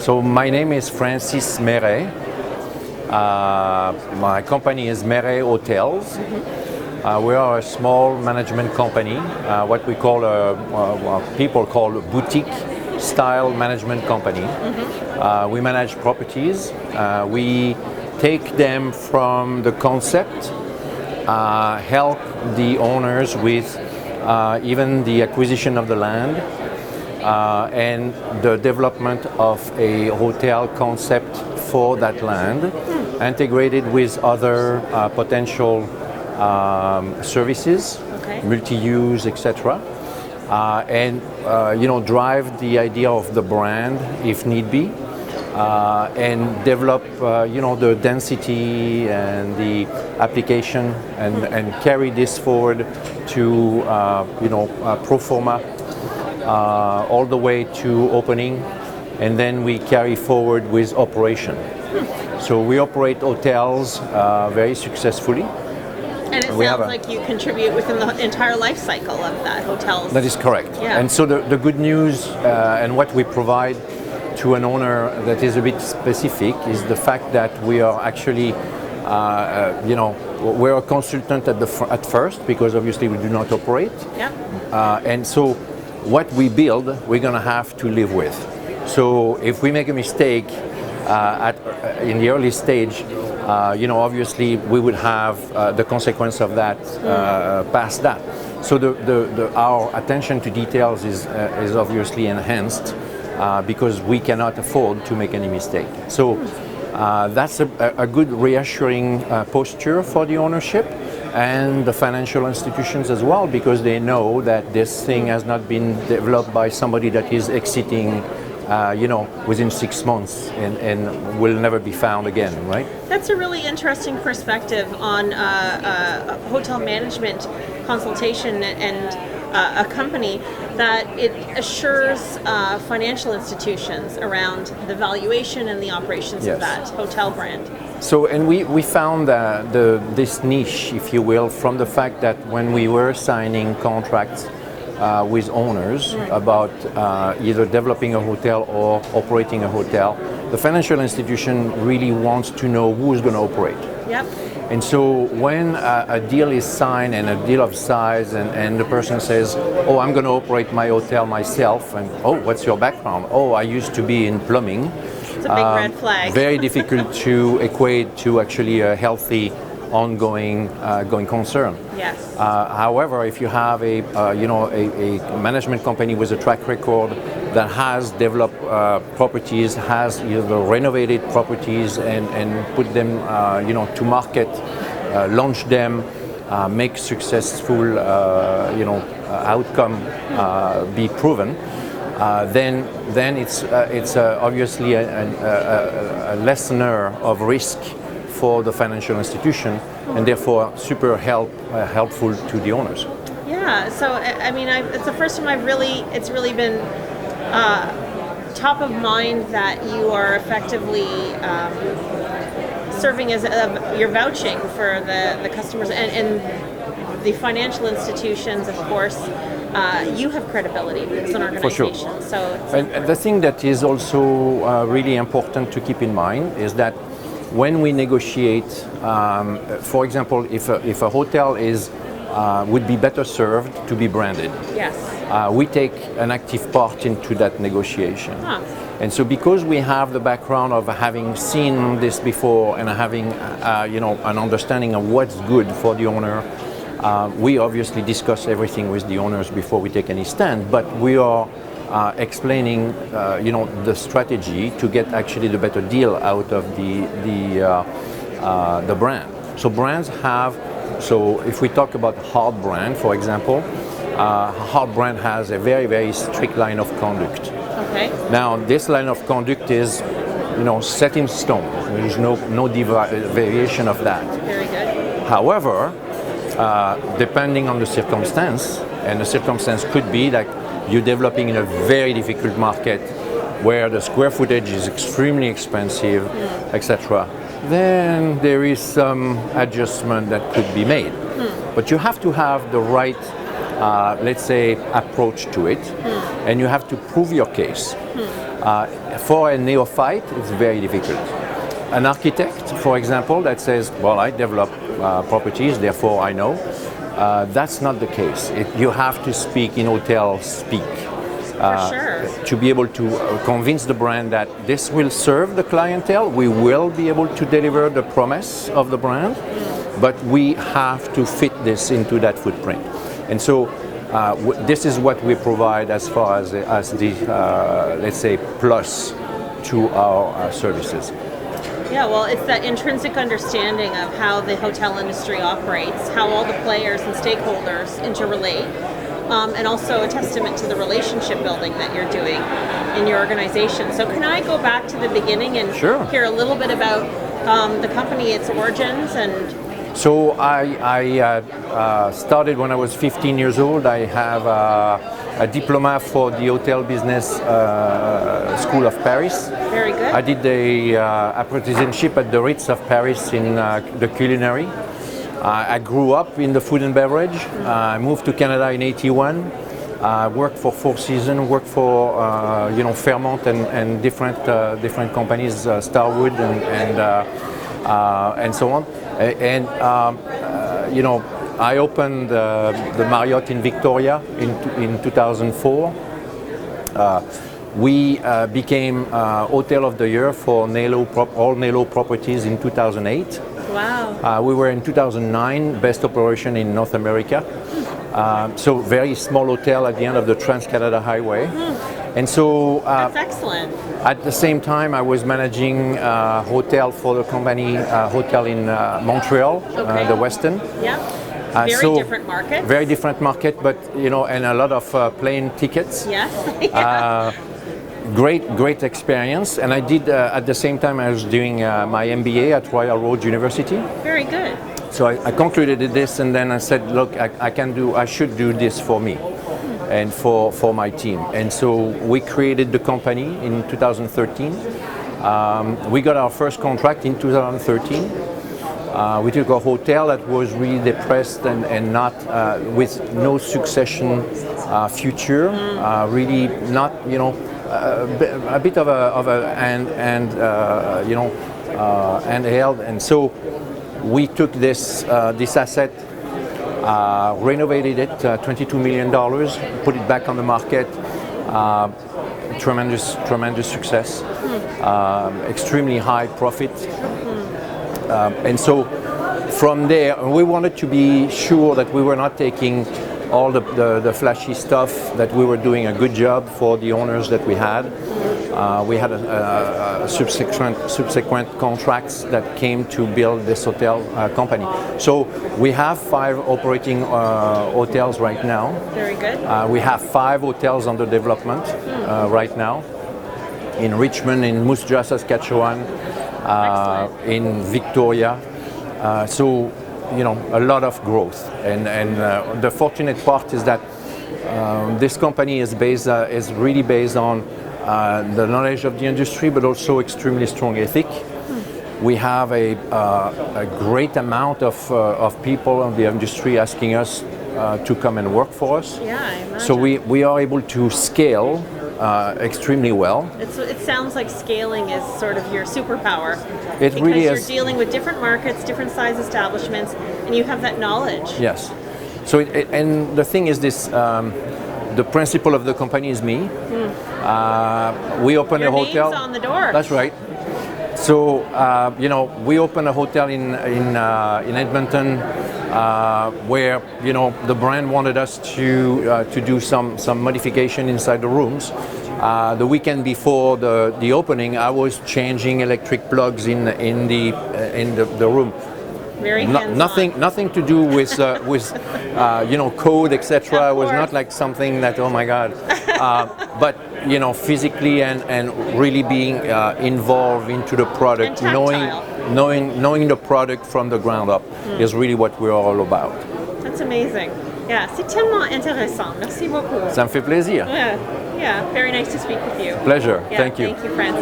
So my name is Francis Mairet. My company is Mairet Hotels. We are a small management company, what we call people call a boutique style management company. We manage properties. We take them from the concept, help the owners with even the acquisition of the land and the development of a hotel concept for that land, integrated with other potential services, multi-use, etc. And drive the idea of the brand if need be, and develop the density and the application, and carry this forward to pro forma all the way to opening, and then we carry forward with operation. So we operate hotels very successfully. And it sounds like you contribute within the entire life cycle of that hotel. That is correct. Yeah. And so the good news and what we provide to an owner that is a bit specific is the fact that we are actually, we're a consultant at first, because obviously we do not operate. Yeah. And so what we build, we're going to have to live with. So if we make a mistake in the early stage, obviously we would have the consequence of that past that. So our attention to details is obviously enhanced because we cannot afford to make any mistake. So that's a good reassuring posture for the ownership and the financial institutions as well, because they know that this thing has not been developed by somebody that is exiting within 6 months and will never be found again, right? That's a really interesting perspective on hotel management consultation and a company, that it assures financial institutions around the valuation and the operations of that hotel brand. So, and we found this niche, if you will, from the fact that when we were signing contracts with owners about either developing a hotel or operating a hotel, the financial institution really wants to know who's going to operate. Yep. And so when a deal is signed and a deal of size, and the person says, oh, I'm going to operate my hotel myself, and oh, what's your background? Oh, I used to be in plumbing. It's a big red flag. Very difficult to equate to actually a healthy ongoing going concern. Yes. However, if you have a management company with a track record that has developed properties, has either renovated properties and put them to market, launch them, make successful outcome be proven, then it's obviously a lessener of risk for the financial institution, and therefore super helpful to the owners. Yeah, so I mean, it's the first time it's really been top of mind that you are effectively serving as you're vouching for the customers and the financial institutions, of course. You have credibility as an organization. For sure. So and the thing that is also really important to keep in mind is that when we negotiate, for example, if a hotel would be better served to be branded, yes, we take an active part into that negotiation. And so because we have the background of having seen this before and having an understanding of what's good for the owner, we obviously discuss everything with the owners before we take any stand, but we are explaining the strategy to get actually the better deal out of the brand. So brands have, so if we talk about hard brand, for example, hard brand has a very, very strict line of conduct. Okay. Now this line of conduct is set in stone. There is no variation of that. Very good. However, depending on the circumstance, and the circumstance could be that you're developing in a very difficult market where the square footage is extremely expensive, etc., then there is some adjustment that could be made. But you have to have the right, let's say, approach to it, and you have to prove your case. For a neophyte, it's very difficult. An architect, for example, that says, well, I develop properties, therefore I know. That's not the case. You have to speak in hotel speak. For sure. To be able to convince the brand that this will serve the clientele, we will be able to deliver the promise of the brand, but we have to fit this into that footprint. And so this is what we provide as far as the let's say, plus to our services. Yeah, well, it's that intrinsic understanding of how the hotel industry operates, how all the players and stakeholders interrelate, and also a testament to the relationship building that you're doing in your organization. So can I go back to the beginning and Sure. hear a little bit about the company, its origins, and So I started when I was 15 years old. I have a diploma for the hotel business school of Paris. very good. I did the apprenticeship at the Ritz of Paris in the culinary. I grew up in the food and beverage. I moved to Canada in '81. Worked for Four Seasons, worked for Fairmont and different companies, Starwood and so on. And I opened the Marriott in Victoria in 2004. We became Hotel of the Year for all Nelo properties in 2008. Wow. We were in 2009 best operation in North America. So very small hotel at the end of the Trans-Canada Highway. And so That's excellent. at the same time I was managing a hotel for the company, hotel in Montreal, Okay. the Westin. Yeah. Very different market. Very different market, but and a lot of plane tickets. Yes. Yeah. Great experience, and I did at the same time I was doing my MBA at Royal Road University. Very good. So I concluded this, and then I said, look, I should do this for me and for my team. And so we created the company in 2013. We got our first contract in 2013. We took a hotel that was really depressed and not with no succession future, really not, a bit of a handheld. And so we took this asset, renovated it, $22 million, put it back on the market. Tremendous success, extremely high profit. And so from there, we wanted to be sure that we were not taking all the flashy stuff, that we were doing a good job for the owners that we had. We had a subsequent contracts that came to build this hotel company. So we have 5 operating hotels right now. Very good. We have 5 hotels under development right now in Richmond, in Moose Jaw, Saskatchewan, in Victoria. So a lot of growth, and the fortunate part is that this company is really based on the knowledge of the industry, but also extremely strong ethic. We have a great amount of people in the industry asking us to come and work for us. Yeah, I imagine. So we are able to scale extremely well. It sounds like scaling is sort of your superpower. It because really you're is. dealing with different markets, different size establishments, and you have that knowledge. Yes. So and the thing is this. The principal of the company is me. We open Your a hotel. name's on the door. That's right. So we opened a hotel in Edmonton where the brand wanted us to do some modification inside the rooms. The weekend before the opening, I was changing electric plugs in the room. Very hands-on. Nothing to do with code, etc. It was course. not like something that, oh my God, but physically and really being involved into the product, And knowing the product from the ground up is really what we're all about. That's amazing. Yeah, c'est tellement intéressant. Merci beaucoup. Ça me fait plaisir. Yeah, very nice to speak with you. Pleasure. Yeah, Thank you. Thank you, Francis.